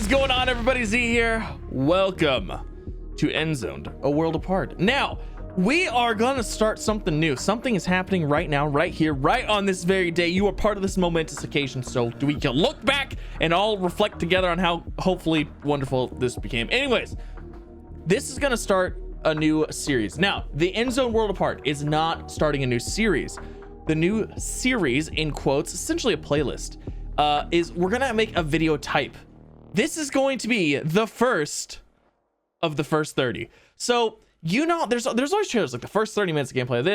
is going on, everybody? Z here. Welcome to Endzone, a world apart. Now, we are gonna start something new. Something is happening right now, right here, right on this very day. You are part of this momentous occasion, so we can look back and all reflect together on how hopefully wonderful this became. Anyways, this is gonna start a new series. Now, the Endzone World Apart is not starting a new series. The new series, in quotes, essentially a playlist, is we're gonna make a video type. This is going to be the first of the first 30. So, you know, there's always trailers like the first 30 minutes of gameplay of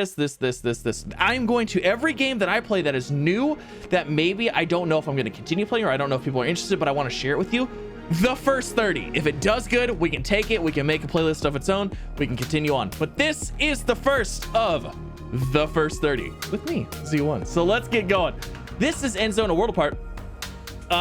this. I'm going to every game that I play that is new, that maybe I don't know if I'm going to continue playing, or I don't know if people are interested, but I want to share it with you. The first 30. If it does good, we can take it. We can make a playlist of its own. We can continue on. But this is the first of the first 30 with me, Z1. So let's get going. This is Endzone, a world apart.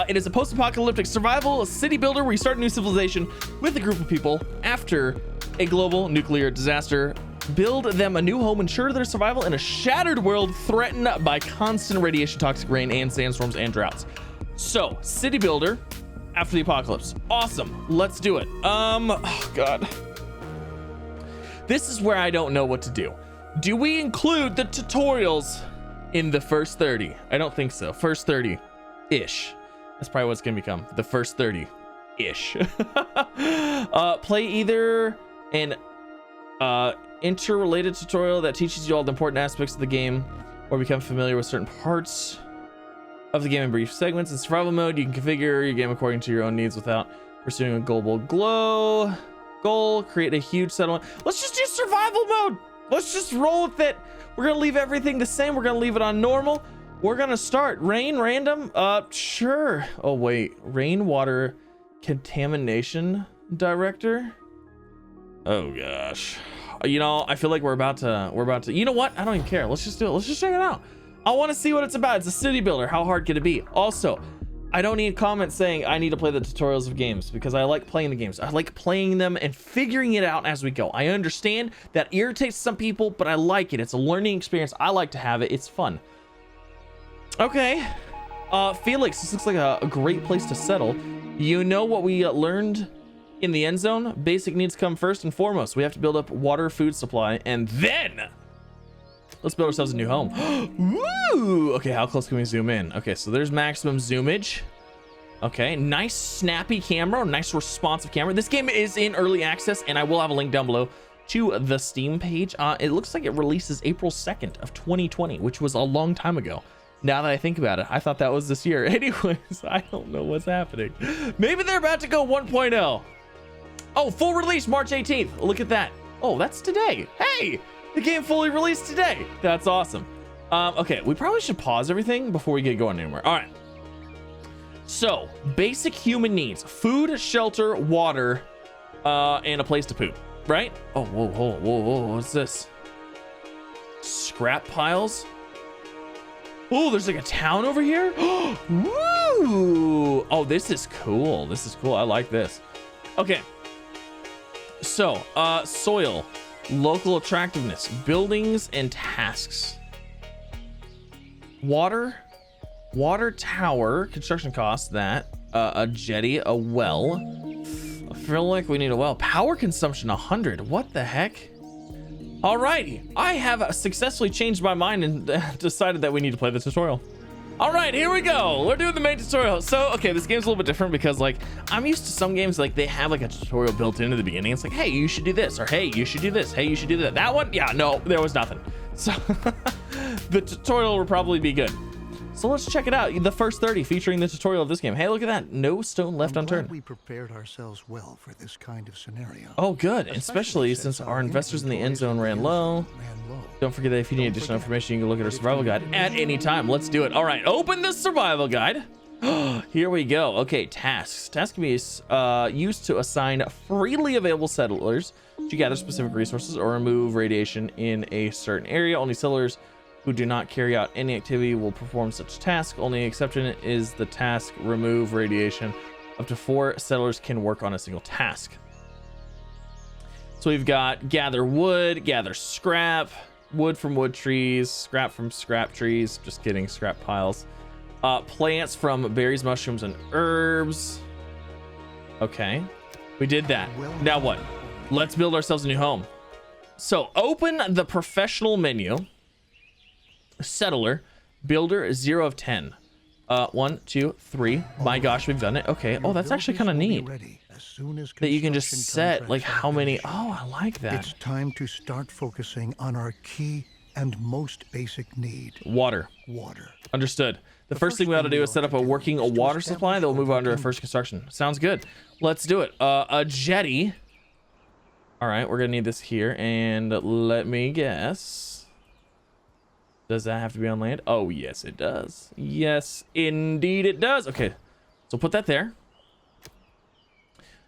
It is a post-apocalyptic survival city builder where you start a new civilization with a group of people after a global nuclear disaster. Build them a new home, ensure their survival in a shattered world threatened by constant radiation, toxic rain, and sandstorms and droughts. So, city builder after the apocalypse. Awesome. Let's do it. Oh God. This is where I don't know what to do. Do we include the tutorials in the first 30? I don't think so. First 30-ish. That's probably what it's gonna become. The first 30-ish. Play either an interrelated tutorial that teaches you all the important aspects of the game, or become familiar with certain parts of the game in brief segments. In survival mode, you can configure your game according to your own needs without pursuing a global goal. Create a huge settlement. Let's just do survival mode. Let's just roll with it. We're gonna leave everything the same. We're gonna leave it on normal. We're gonna start rain random. Sure. Oh wait, rainwater contamination director. Oh gosh. You know, I feel like we're about to, you know what? I don't even care. Let's just do it. Let's just check it out. I want to see what it's about. It's a city builder. How hard could it be? Also, I don't need comments saying I need to play the tutorials of games, because I like playing the games. I like playing them and figuring it out as we go. I understand that irritates some people, but I like it. It's a learning experience. I like to have it. It's fun. Okay. Felix, this looks like a great place to settle. You know what we learned in the end zone? Basic needs come first and foremost. We have to build up water, food supply, and then let's build ourselves a new home. Woo! Okay, how close can we zoom in? Okay, so there's maximum zoomage. Okay, nice snappy camera, nice responsive camera. This game is in early access, and I will have a link down below to the Steam page. It looks like it releases April 2nd of 2020, which was a long time ago. Now that I think about it, I thought that was this year. Anyways, I don't know what's happening. Maybe they're about to go 1.0. Oh, full release March 18th. Look at that. Oh, that's today. Hey, the game fully released today. That's awesome. Okay, we probably should pause everything before we get going anywhere. All right. So, basic human needs: food, shelter, water, and a place to poop, right? Oh, whoa. What's this? Scrap piles? Oh, there's like a town over here. Woo! Oh, this is cool. This is cool. I like this. Okay. So, soil, local attractiveness, buildings and tasks. Water tower, construction costs, that, a jetty, a well. I feel like we need a well. Power consumption 100. What the heck? Alrighty, I have successfully changed my mind and decided that we need to play the tutorial. All right, here we go. We're doing the main tutorial. So, okay, this game's a little bit different because, like, I'm used to some games, like, they have, like, a tutorial built into the beginning. It's like, hey, you should do this, or hey, you should do this, hey, you should do that. That one? Yeah, no, there was nothing. So, the tutorial will probably be good. So let's check it out. The first 30 featuring the tutorial of this game. Hey, look at that. No stone left unturned. We prepared ourselves well for this kind of scenario. Oh, good. Especially since our investors in the end zone ran low. Don't forget that if you need additional information, you can look at our survival guide at any time. Let's do it. All right, open the survival guide. Here we go. Okay, tasks. Tasks can be used to assign freely available settlers to gather specific resources or remove radiation in a certain area. Only settlers who do not carry out any activity will perform such task. Only exception is the task remove radiation. Up to 4 settlers can work on a single task. So we've got gather wood, gather scrap, wood from wood trees, scrap from scrap trees. Just kidding, scrap piles. Plants from berries, mushrooms, and herbs. Okay, we did that. Now what? Let's build ourselves a new home. So open the professional menu. Settler, builder, 0 of 10. 1, 2, 3. My gosh, we've done it. Okay. Oh, that's actually kind of neat. That you can just set like how many. Oh, I like that. It's time to start focusing on our key and most basic need. Water. Water. Understood. The first thing we ought to do is set up a working water supply that will move on to our first construction. Sounds good. Let's do it. A jetty. All right, we're gonna need this here, and let me guess. Does that have to be on land? Oh, yes, it does. Yes, indeed it does. Okay, so put that there.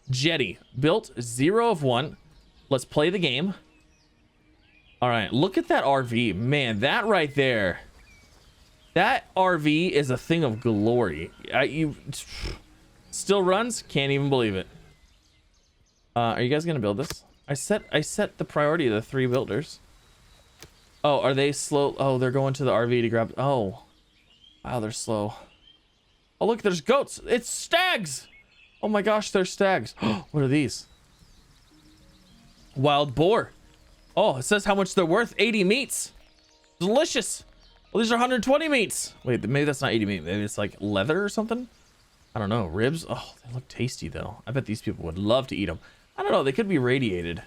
Jetty built, 0 of 1. Let's play the game. All right, look at that RV, man. That right there. That RV is a thing of glory. You still runs. Can't even believe it. Are you guys gonna build this? I set the priority of the 3 builders. Oh, are they slow? Oh, they're going to the RV to grab. Oh, wow, they're slow. Oh, look, there's goats. It's stags. Oh my gosh, they're stags. What are these? Wild boar. Oh, it says how much they're worth. 80 meats. Delicious. Well, these are 120 meats. Wait, maybe that's not 80 meat. Maybe it's like leather or something. I don't know. Ribs. Oh, they look tasty though. I bet these people would love to eat them. I don't know. They could be radiated.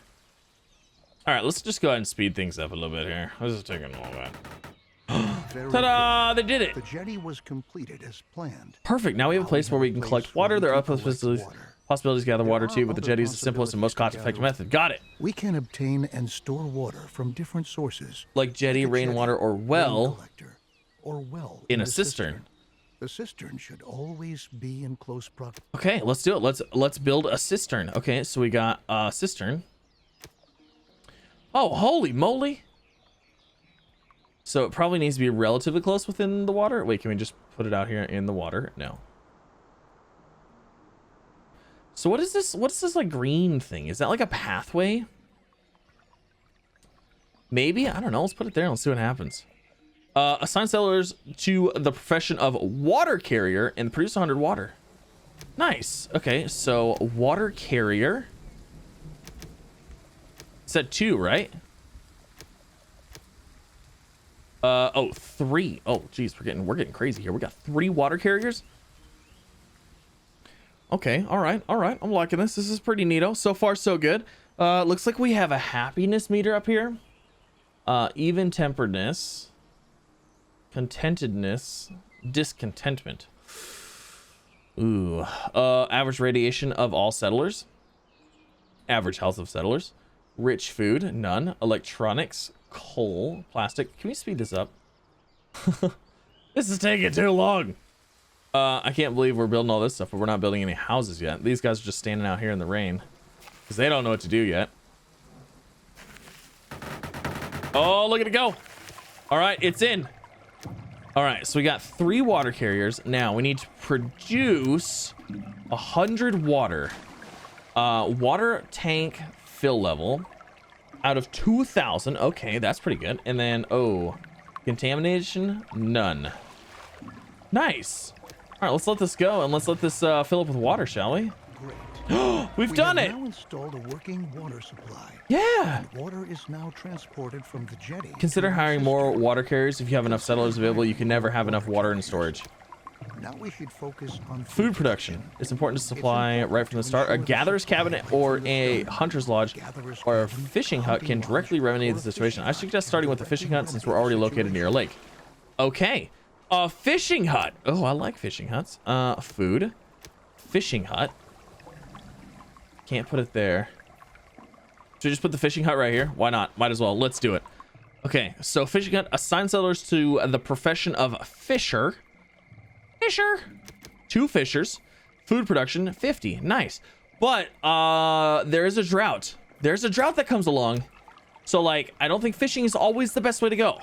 All right, let's just go ahead and speed things up a little bit here. This is taking a little bit. Ta-da! They did it. The jetty was completed as planned. Perfect. Now we have a place where we can collect water. There are possibilities to gather water too, but the jetty is the simplest and most cost-effective method. Got it. We can obtain and store water from different sources, like jetty, rainwater, or well, in a cistern. The cistern should always be in close proximity. Okay, let's do it. Let's build a cistern. Okay, so we got a cistern. Oh, holy moly. So it probably needs to be relatively close within the water. Wait, can we just put it out here in the water? No. So what is this? What is this like green thing? Is that like a pathway? Maybe? I don't know. Let's put it there and let's see what happens. Assign settlers to the profession of water carrier and produce 100 water. Nice. Okay, so water carrier. Said 2, right? Oh, 3. Oh, geez, we're getting crazy here. We got 3 water carriers. Okay, all right. I'm liking this. This is pretty neato. So far, so good. Looks like we have a happiness meter up here. Even-temperedness, contentedness, discontentment. Ooh. Average radiation of all settlers. Average health of settlers. Rich food, none. Electronics, coal, plastic. Can we speed this up? This is taking too long. I can't believe we're building all this stuff, but we're not building any houses yet. These guys are just standing out here in the rain because they don't know what to do yet. Oh, look at it go. All right, it's in. All right, so we got 3 water carriers. Now we need to produce 100 water. Water tank fill level out of 2,000. Okay, that's pretty good. And then, oh, contamination, none. Nice. All right, let's let this go and let's let this fill up with water, shall we? Great. We've done it. Now installed a working water supply. Yeah. And water is now transported from the jetty. Consider to hiring the more cistern. water carriers. If you have enough settlers available, you can never have enough water in storage. Now we should focus on Food production. It's important to supply right from the start. A gatherer's cabinet or a hunter's lodge or a fishing hut can directly remedy the situation. I suggest starting with the fishing hut since we're already located near a lake. Okay. A fishing hut. Oh, I like fishing huts. Food. Fishing hut. Can't put it there. Should we just put the fishing hut right here? Why not? Might as well. Let's do it. Okay, so fishing hut. Assign settlers to the profession of fisher. 2 fishers. Food production 50. Nice. But there is a drought. There's a drought that comes along. So like, I don't think fishing is always the best way to go.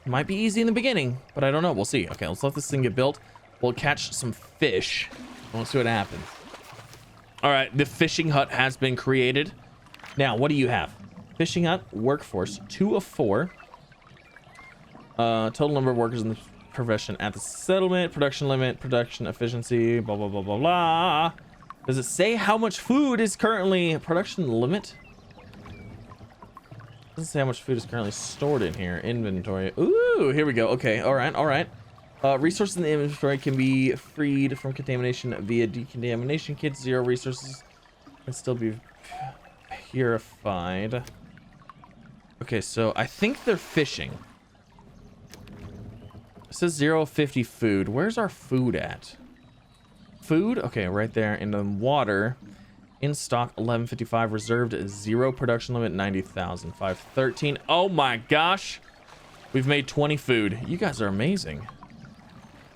It might be easy in the beginning, but I don't know. We'll see. Okay, let's let this thing get built. We'll catch some fish. We'll see what happens. All right, the fishing hut has been created. Now, what do you have? Fishing hut, workforce, 2 of 4. Total number of workers in the profession at the settlement, production limit, production efficiency, blah, blah, blah, blah, blah. Does it say how much food is currently production limit? Doesn't say how much food is currently stored in here. Inventory. Ooh, here we go. Okay, all right, all right. Resources in the inventory can be freed from contamination via decontamination kits. 0 resources can still be purified. Okay, so I think they're fishing. It says 050 food. Where's our food at? Food? Okay, right there in the water. In stock 1155, reserved 0, production limit 90,000. 513. Oh my gosh. We've made 20 food. You guys are amazing.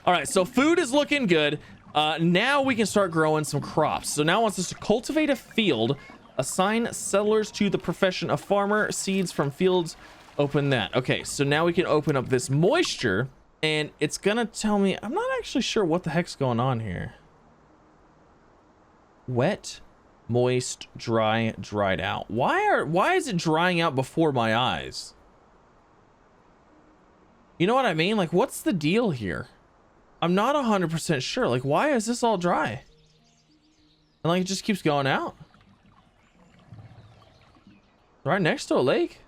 All right, so food is looking good. Now we can start growing some crops. So now it wants us to cultivate a field, assign settlers to the profession of farmer, seeds from fields, open that. Okay, so now we can open up this moisture, and it's gonna tell me, I'm not actually sure what the heck's going on here. Wet, moist, dry, dried out. Why is it drying out before my eyes? You know what I mean? Like, what's the deal here? I'm not 100% sure. Like, why is this all dry? And like, it just keeps going out. Right next to a lake.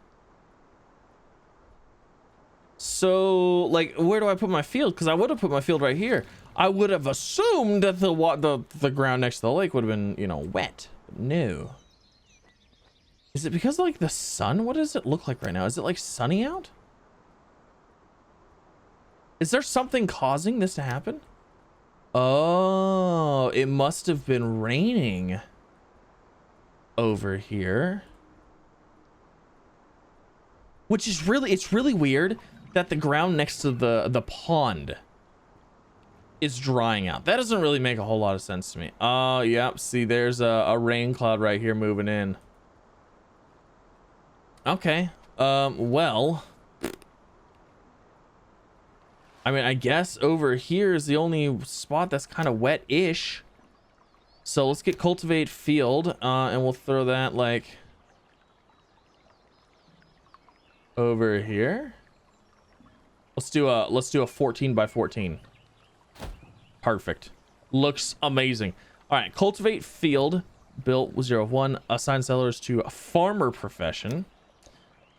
So, like, where do I put my field? Because I would have put my field right here. I would have assumed that the ground next to the lake would have been, you know, wet. No. Is it because of, like, the sun? What does it look like right now? Is it like sunny out? Is there something causing this to happen? Oh, it must have been raining over here. Which is really, it's really weird that the ground next to the pond is drying out. That doesn't really make a whole lot of sense to me. Oh, yep. See, there's a rain cloud right here moving in. Okay. Well, I mean, I guess over here is the only spot that's kind of wet-ish. So let's get cultivate field, and we'll throw that like over here. Let's do a 14 by 14. Perfect. Looks amazing. All right, cultivate field built with 0 of 1. Assign settlers to a farmer profession.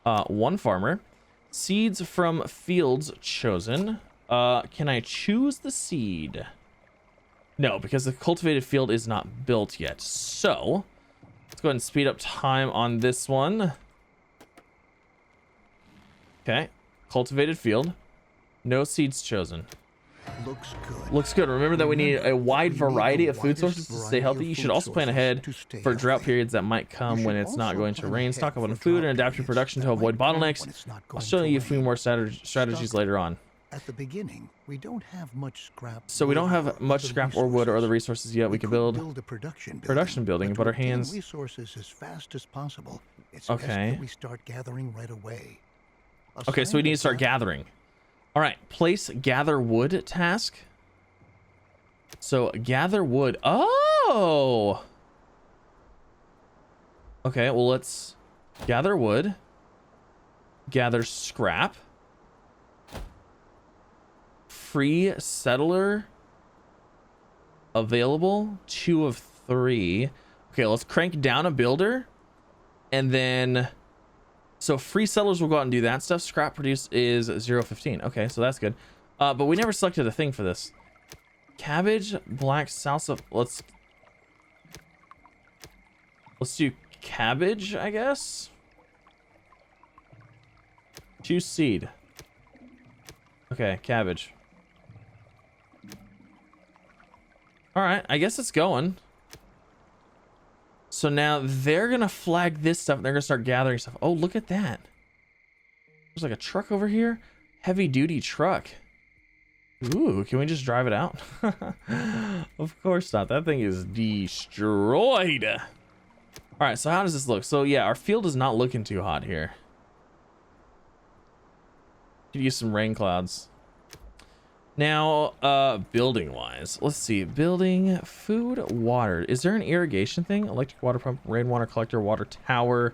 1 farmer. Seeds from fields chosen. Can I choose the seed? No, because the cultivated field is not built yet. So let's go ahead and speed up time on this one. Okay, cultivated field. No seeds chosen. Looks good. Looks good. Remember that we need a wide variety of food sources to stay healthy. You should also plan ahead for drought periods that might come when it's not going to rain. Stock up on food and adapt your production to avoid bottlenecks. I'll show you a few more strategies later on. At the beginning, we don't have much scrap. So we don't have much scrap or wood or other resources yet. We can build a production building, but our hands. Resources as fast as possible. It's okay. best that we start gathering right away. Okay, so we need to start gathering. All right, place gather wood task. So gather wood. Oh. Okay, well, let's gather wood. Gather scrap. Free settler available. 2 of 3. Okay, let's crank down a builder. And then, so free settlers will go out and do that stuff. Scrap produce is 0.15. Okay, so that's good. But we never selected a thing for this. Cabbage, black salsa. Let's do cabbage, I guess. Choose seed. Okay, cabbage. All right, I guess it's going. So now they're gonna flag this stuff and they're gonna start gathering stuff. Oh, look at that. There's like a truck over here. Heavy duty truck. Ooh, can we just drive it out? Of course not. That thing is destroyed. All right, so how does this look? So yeah, our field is not looking too hot here. Could use some rain clouds. Now, building wise, let's see. Building, food, water. Is there an irrigation thing? Electric water pump, rainwater collector, water tower,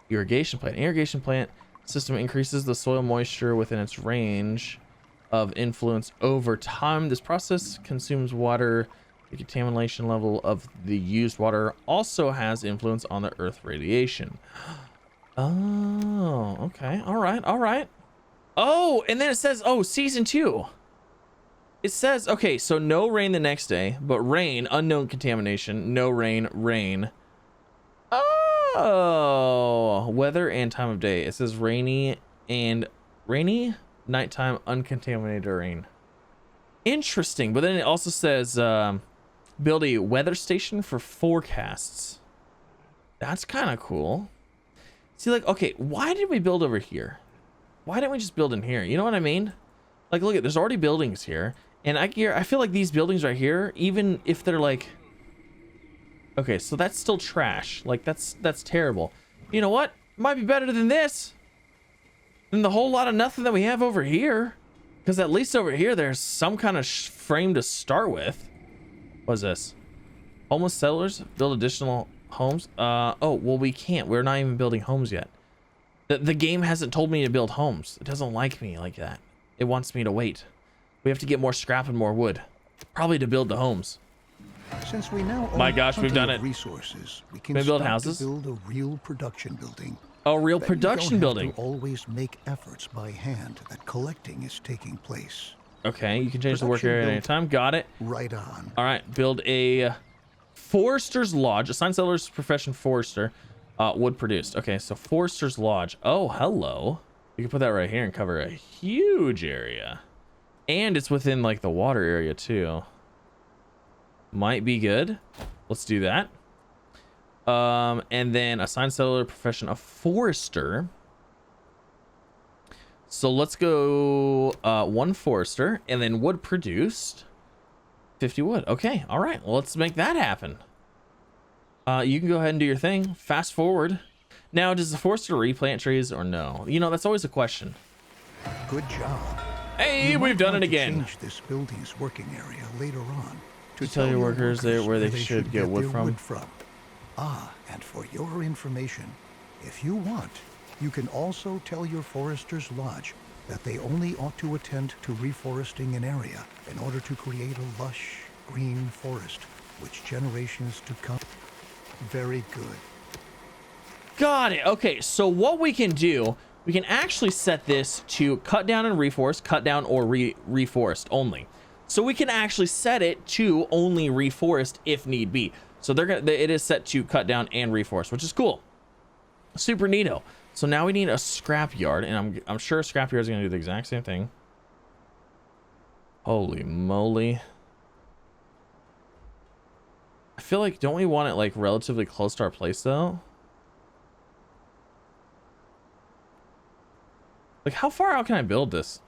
irrigation plant. Irrigation plant system increases the soil moisture within its range of influence over time. This process consumes water The contamination level of the used water also has influence on the earth radiation. Oh, okay. All right. All right. Oh, and then it says, oh, season 2. It says, okay, so no rain the next day, but rain, unknown contamination, no rain, rain. Oh, weather and time of day. It says rainy, nighttime, uncontaminated rain. Interesting. But then it also says build a weather station for forecasts. That's kind of cool. See, like, okay, why did we build over here? Why didn't we just build in here? You know what I mean? Like, look at, there's already buildings here, and I feel like these buildings right here, even if they're like, okay, so that's still trash. Like, that's terrible. You know what? Might be better than this, than the whole lot of nothing that we have over here. Because at least over here, there's some kind of frame to start with. What's this? Homeless settlers build additional homes. Oh, well, we can't. We're not even building homes yet. The game hasn't told me to build homes. It doesn't like me like that. It wants me to wait. We have to get more scrap and more wood, probably to build the homes. Since we now own My gosh, we've done plenty of it. resources, we can build start houses. to build a real production building. A real Then production you don't building. have to always make efforts by hand that collecting is taking place. Okay, you can change the work Production area at any build. time. Got it. Right on. All right, build a Forester's Lodge. Assign settlers profession Forester. Wood produced. Okay, so Forester's Lodge. Oh, hello. You can put that right here and cover a huge area. And it's within like the water area too. Might be good. Let's do that. And then assign settler profession of Forester. So let's go 1 Forester and then wood produced 50 wood. Okay, all right, well, let's make that happen. You can go ahead and do your thing. Fast forward. Now, does the Forester replant trees or no? You know, that's always a question. Good job. Hey, You we've might done want it to again. Change this building's working area later on To tell your workers where they should get wood their from. Ah, and for your information, if you want, you can also tell your Forester's Lodge that they only ought to attend to reforesting an area in order to create a lush, green forest, which generations to come. Very good. Got it. Okay, so what we can do, we can actually set this to cut down and reforest, cut down or reforest only. So we can actually set it to only reforest if need be. So it is set to cut down and reforest, which is cool. Super neato. So now we need a scrap yard, and I'm sure a scrap yard is going to do the exact same thing. Holy moly. I feel like, don't we want it like relatively close to our place though? Like, how far out can I build this?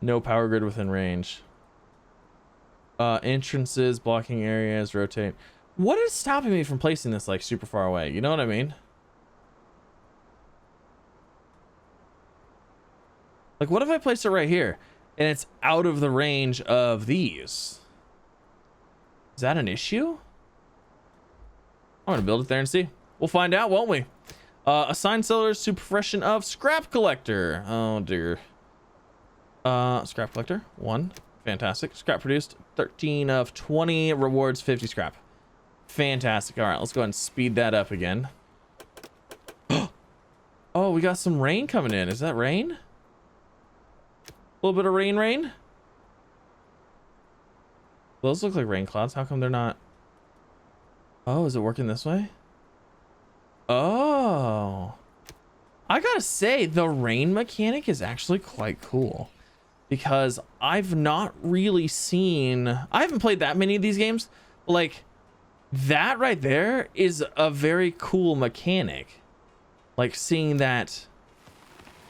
No power grid within range. Entrances, blocking areas, rotate. What is stopping me from placing this like super far away? You know what I mean? Like, what if I place it right here and it's out of the range of these? Is that an issue? I'm gonna build it there and see. We'll find out, won't we? Assign sellers to profession of scrap collector. Oh dear. Scrap collector 1. Fantastic. Scrap produced 13 of 20. Rewards 50 scrap. Fantastic. All right, let's go ahead and speed that up again. Oh, we got some rain coming in. Is that rain? A little bit of rain. Those look like rain clouds. How come they're not? Oh, is it working this way? Oh, I gotta say the rain mechanic is actually quite cool, because I've not really seen, I haven't played that many of these games, but like that right there is a very cool mechanic. Like seeing that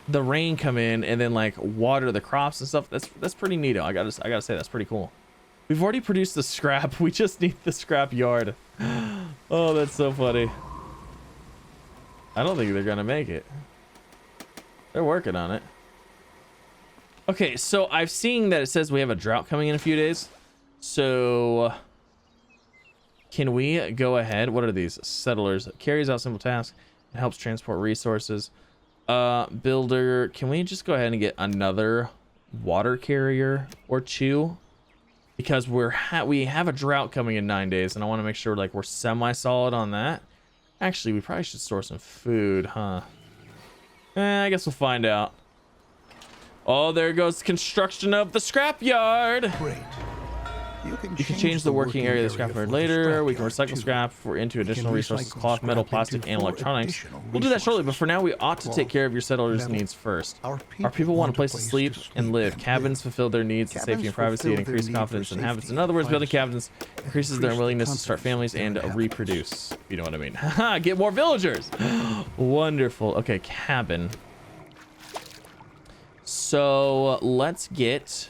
the rain come in and then like water the crops and stuff. That's pretty neato. I gotta say that's pretty cool. We've already produced the scrap. We just need the scrap yard. Oh, that's so funny. I don't think they're gonna make it. They're working on it. Okay, so I've seen that it says we have a drought coming in a few days. So can we go ahead? What are these? Settlers. Carries out simple tasks and helps transport resources. Builder. Can we just go ahead and get another water carrier or 2? because we have a drought coming in 9 days, and I want to make sure like we're semi-solid on that. Actually, we probably should store some food, huh? I guess we'll find out. Oh, there goes construction of the scrapyard. Great. You can change the working area of the scrapyard later. We can recycle scrap into additional resources: cloth, metal, plastic, and electronics. We'll do that shortly, but for now, we ought to take care of your settlers' needs first. Our people want a place to sleep and live. Cabins fulfill their needs of safety and privacy and increase confidence in habits. In other words, building cabins increases their willingness to start families and reproduce. If you know what I mean. Haha, get more villagers. Wonderful. Okay, cabin. So let's get...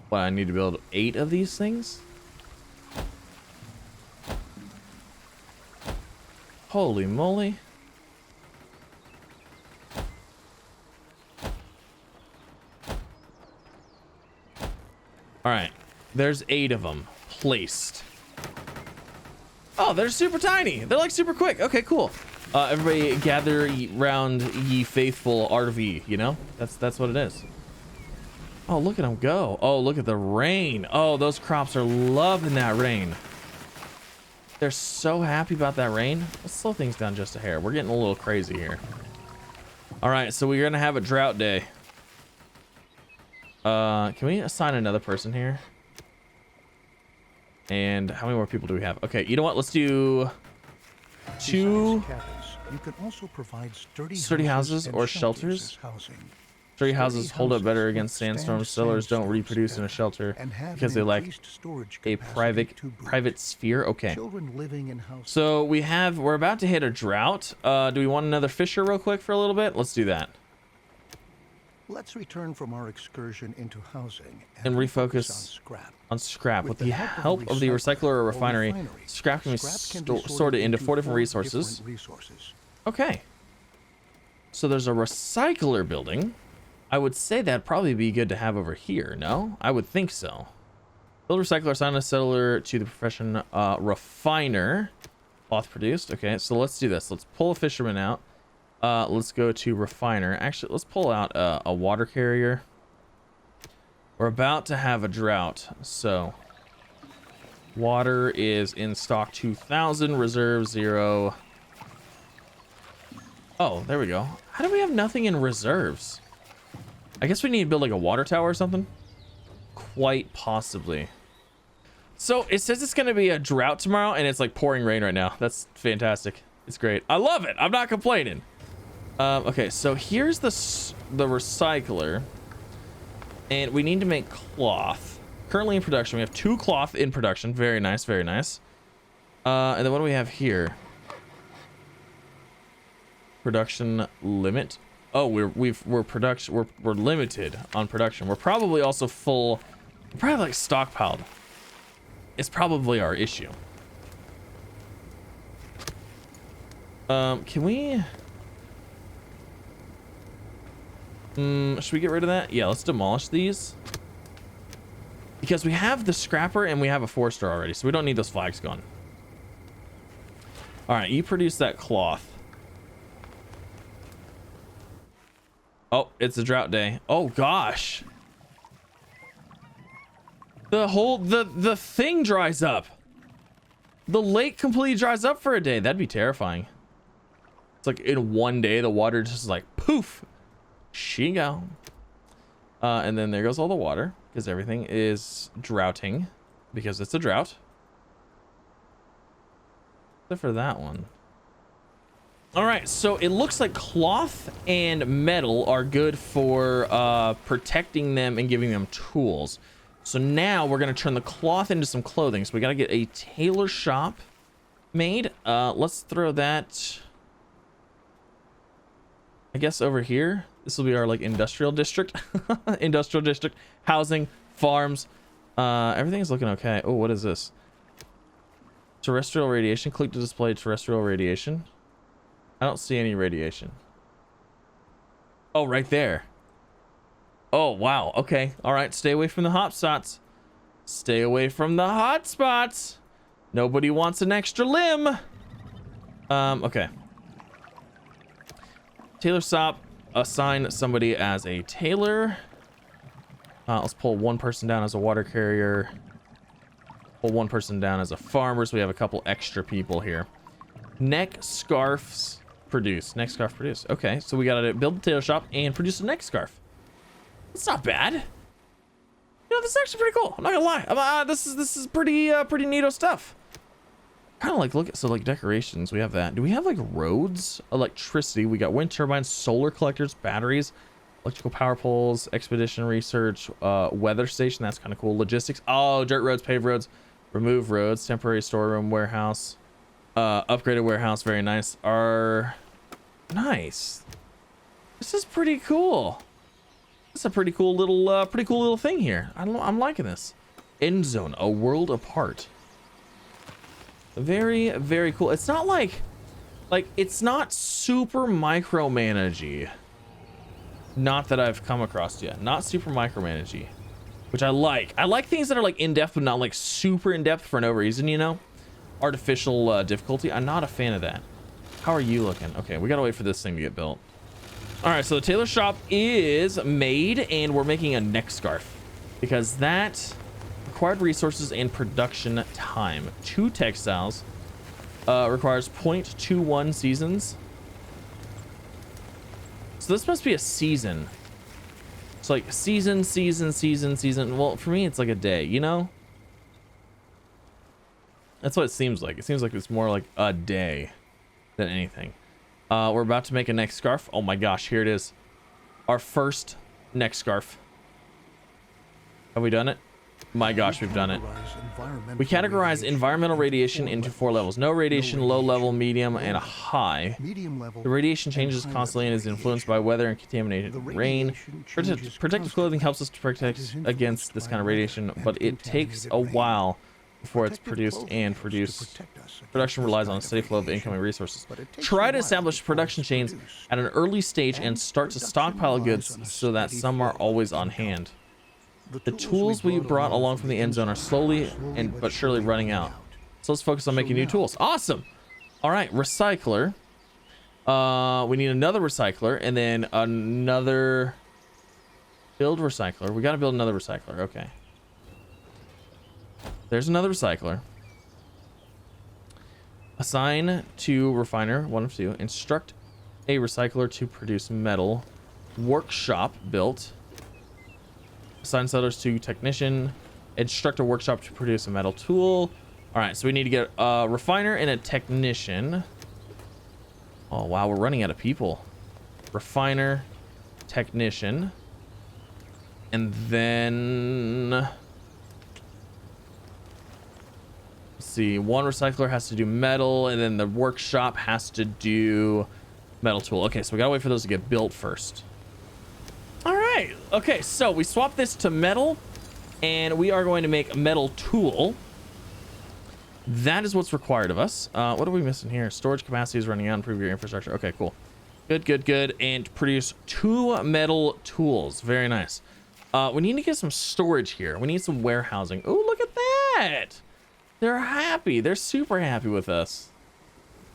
What, I need to build 8 of these things? Holy moly. All right, there's 8 of them placed. Oh, they're super tiny. They're like super quick. Okay, cool. Everybody gather round ye faithful RV, you know? That's what it is. Oh, look at them go. Oh, look at the rain. Oh, those crops are loving that rain. They're so happy about that rain. Let's slow things down just a hair. We're getting a little crazy here. All right, so we're gonna have a drought day. Can we assign another person here? And how many more people do we have? Okay, you know what? Let's do 2 You can also provide sturdy houses or shelters. Sturdy houses hold up better against sandstorms. Settlers don't reproduce in a shelter because they lack a private sphere. Okay. So we're about to hit a drought. Do we want another fisher real quick for a little bit? Let's do that. Let's return from our excursion into housing and refocus on scrap. With the help of the recycler or refinery, scrap can be sorted into 4 different resources. Okay. So there's a recycler building. I would say that'd probably be good to have over here, no? I would think so. Build recycler, assign a settler to the profession refiner. Cloth produced. Okay, so let's do this. Let's pull a fisherman out. Let's go to refiner. Actually, let's pull out a water carrier. We're about to have a drought, so water is in stock 2,000, reserve 0. Oh, there we go. How do we have nothing in reserves? I guess we need to build like a water tower or something. Quite possibly. So it says it's going to be a drought tomorrow, and it's like pouring rain right now. That's fantastic. It's great. I love it. I'm not complaining. Okay, so here's the recycler, and we need to make cloth. Currently in production, we have 2 cloth in production. Very nice, very nice. And then what do we have here? Production limit. Oh, we're limited on production. We're probably also full. We're probably like stockpiled. It's probably our issue. Can we? Should we get rid of that? Yeah, let's demolish these. Because we have the scrapper and we have a forester already, so we don't need those flags gone. All right, you produce that cloth. Oh, it's a drought day. Oh gosh. The thing dries up. The lake completely dries up for a day. That'd be terrifying. It's like in one day the water just like poof. She go. And then there goes all the water because everything is droughting because it's a drought. Except for that one. All right, so it looks like cloth and metal are good for protecting them and giving them tools. So now we're gonna turn the cloth into some clothing. So we gotta get a tailor shop made. Let's throw that, I guess, over here. This will be our like industrial district. Industrial district, housing, farms. Everything's looking okay. Oh, what is this? Terrestrial radiation. Click to display terrestrial radiation. I don't see any radiation. Oh, right there. Oh, wow. Okay. All right. Stay away from the hot spots. Stay away from the hot spots. Nobody wants an extra limb. Okay. Tailor shop. Assign somebody as a tailor. Let's pull one person down as a water carrier. Pull one person down as a farmer, so we have a couple extra people here. Neck scarves produce. Neck scarf produce. Okay, so we gotta build the tailor shop and produce a neck scarf. It's not bad. You know, this is actually pretty cool. I'm not gonna lie. This is pretty neato stuff. Kind of like look at like decorations. We have that. Do we have like roads, electricity? We got wind turbines, solar collectors, batteries, electrical power poles, expedition research, weather station. That's kind of cool. Logistics. Oh, dirt roads, paved roads, remove roads, temporary storeroom, warehouse, upgraded warehouse. Very nice. Nice. This is pretty cool. This is a pretty cool little thing here. I'm liking this. Endzone, a world apart. Very, very cool. It's not like it's not super micromanagey. Not that I've come across yet. Not super micromanagey, which I like. I like things that are like in-depth, but not like super in-depth for no reason, you know? Artificial difficulty. I'm not a fan of that. How are you looking? Okay, we gotta wait for this thing to get built. All right, so the tailor shop is made, and we're making a neck scarf because that required resources and production time. 2 textiles requires 0.21 seasons. So this must be a season. It's like season. Well, for me, it's like a day, you know? That's what it seems like. It seems like it's more like a day than anything. We're about to make a neck scarf. Oh my gosh, here it is. Our first neck scarf. Have we done it? My gosh, we've done it. We categorize environmental radiation into 4 levels. No radiation, low level, medium, and a high. The radiation changes constantly and is influenced by weather and contaminated rain. Protective clothing helps us to protect against this kind of radiation, but it takes a while before it's produced and production relies on a steady flow of incoming resources. Try to establish production chains at an early stage and start to stockpile goods so that some are always on hand. The tools we brought along from the end zone are slowly but surely running out. So let's focus on making new tools. Awesome. All right, recycler. We need another recycler and then another build recycler. We got to build another recycler. Okay. There's another recycler. Assign to refiner, 1 of 2. Instruct a recycler to produce metal. Workshop built. Assign settlers to technician. Instruct a workshop to produce a metal tool. All right, so we need to get a refiner and a technician. Oh wow, we're running out of people. Refiner, technician, and then let's see. 1 recycler has to do metal, and then the workshop has to do metal tool. Okay, so we gotta wait for those to get built first. All right. Okay, so we swap this to metal, and we are going to make a metal tool. That is what's required of us. What are we missing here? Storage capacity is running out. Improve your infrastructure. Okay, cool. Good. And produce 2 metal tools. Very nice. We need to get some storage here. We need some warehousing. Oh, look at that. They're happy. They're super happy with us.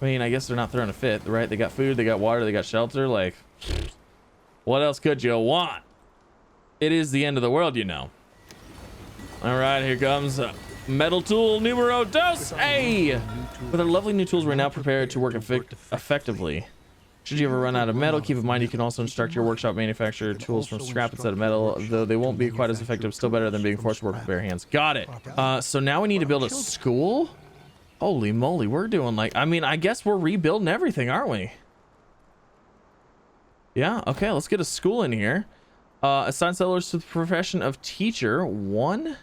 I mean, I guess they're not throwing a fit, right? They got food, they got water, they got shelter. Like, what else could you want? It is the end of the world, you know. All right, here comes metal tool numero dos. Hey! With our lovely new tools, we're now prepared to work effectively. Should you ever run out of metal, keep in mind you can also instruct your workshop manufacturer tools from scrap instead of metal, though they won't be quite as effective. Still better than being forced to work with bare hands. Got it. So now we need to build a school. Holy moly, we're doing like, I mean, I guess we're rebuilding everything, aren't we? Yeah, okay, let's get a school in here. Assign settlers to the profession of teacher. 1.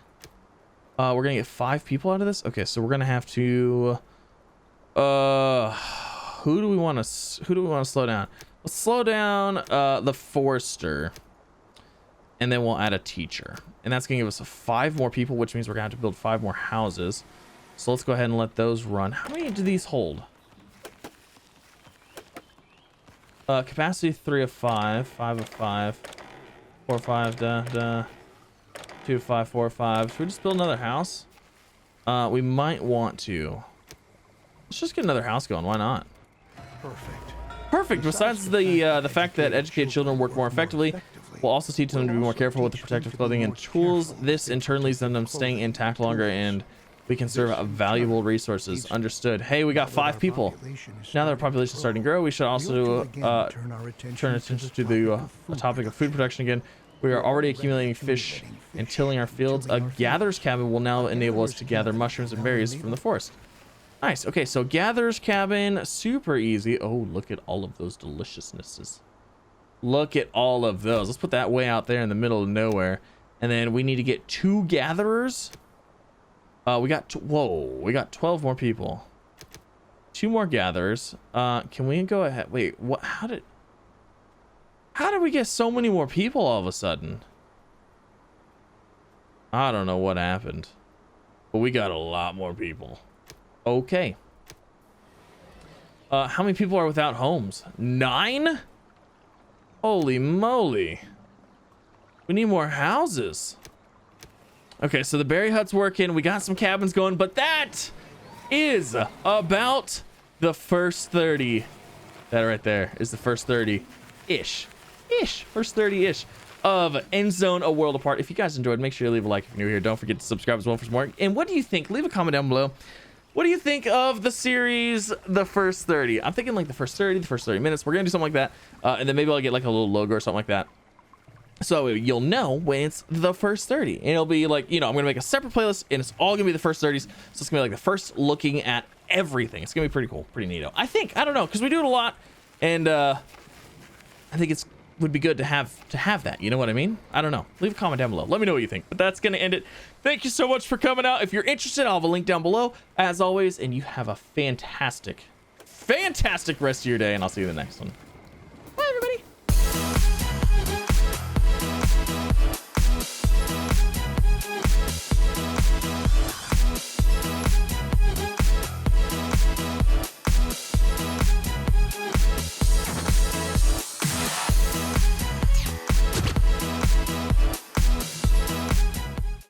We're gonna get 5 people out of this. Okay, so we're gonna have to who do we want to slow down? Let's slow down the forester, and then we'll add a teacher, and that's gonna give us 5 more people, which means we're gonna have to build 5 more houses. So let's go ahead and let those run. How many do these hold? Capacity 3 of 5, 5 of 5, 4 of 5, 2 of 5, 4 of 5. Should we just build another house? We might want to. Let's just get another house going. Why not? Perfect. Besides the fact that educated children work more effectively, We'll also teach them to be more careful with the protective clothing and tools. This in turn leads them staying intact longer, and we can serve valuable resources. Understood. Hey, we got 5 people. Now that our population is starting to grow, we should also turn attention to the topic of food production again. We are already accumulating fish and tilling our fields. A gatherer's cabin will now enable us to gather mushrooms and berries from the forest. Nice. Okay, so gatherer's cabin, super easy. Oh, look at all of those deliciousnesses. Look at all of those. Let's put that way out there in the middle of nowhere. And then we need to get 2 gatherers. We got 12 more people. 2 more gatherers. Can we go ahead? Wait, what? How did we get so many more people all of a sudden? I don't know what happened, but we got a lot more people. Okay. How many people are without homes? 9? Holy moly. We need more houses. Okay, so the berry hut's working. We got some cabins going, but that is about the first 30. That right there is the first 30-ish. First 30-ish of Endzone, A World Apart. If you guys enjoyed, make sure you leave a like if you're new here. Don't forget to subscribe as well for some more. And what do you think? Leave a comment down below. What do you think of the series, the first 30? I'm thinking like the first 30 minutes. We're gonna do something like that. And then maybe I'll get like a little logo or something like that, so you'll know when it's the first 30. And it'll be like, you know, I'm gonna make a separate playlist and it's all gonna be the first 30s. So it's gonna be like the first looking at everything. It's gonna be pretty cool, pretty neato. I think, I don't know, because we do it a lot, and I think it's would be good to have that, you know what I mean? I don't know. Leave a comment down below. Let me know what you think. But that's gonna end it. Thank you so much for coming out. If you're interested, I'll have a link down below as always, and you have a fantastic rest of your day, and I'll see you in the next one.